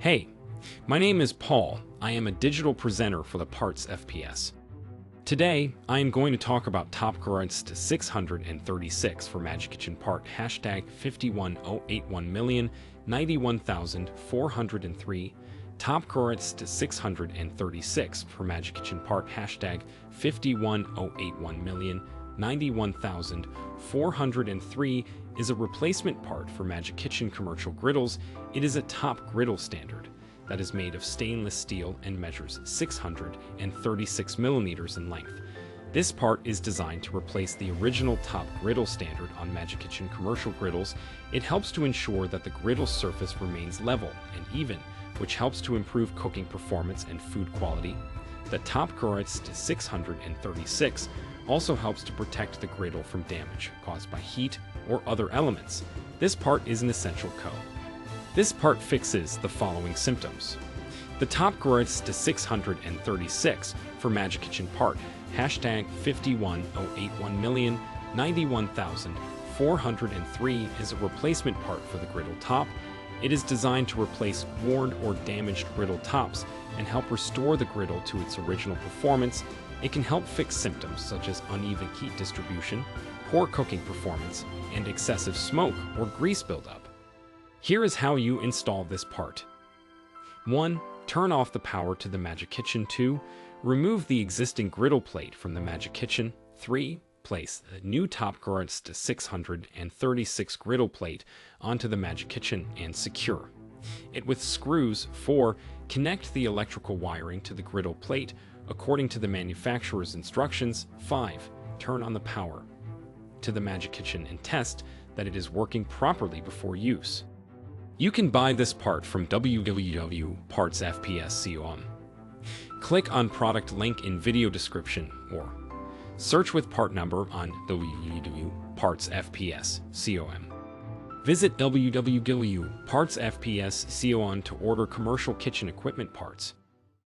Hey, my name is Paul. I am a digital presenter for the PartsFPS. Today, I am going to talk about top Grd 636 for Magikitch'N part hashtag 51081,091,403, top Grd 636 for Magikitch'N part hashtag 51081,091,403 is a replacement part for Magikitch'N commercial griddles. It is a top griddle standard that is made of stainless steel and measures 636 millimeters in length. This part is designed to replace the original top griddle standard on Magikitch'N commercial griddles. It helps to ensure that the griddle surface remains level and even, which helps to improve cooking performance and food quality. The top Grd 636 also helps to protect the griddle from damage caused by heat or other elements. This part is an essential code. This part fixes the following symptoms. The top Grd 636 for Magikitch'N part hashtag 51081,091,403 is a replacement part for the griddle top. It is designed to replace worn or damaged griddle tops and help restore the griddle to its original performance. It can help fix symptoms such as uneven heat distribution, poor cooking performance, and excessive smoke or grease buildup. Here is how you install this part. 1. Turn off the power to the Magikitch'N. 2. Remove the existing griddle plate from the Magikitch'N. 3. Place the new top Grd 636 griddle plate onto the Magikitch'N and secure it with screws. 4. Connect the electrical wiring to the griddle plate according to the manufacturer's instructions. 5. Turn on the power to the Magikitch'N and test that it is working properly before use. You can buy this part from www.PartsFPS.com. Click on product link in video description or search with part number on www.PartsFPS.com. Visit www.PartsFPS.com to order commercial kitchen equipment parts.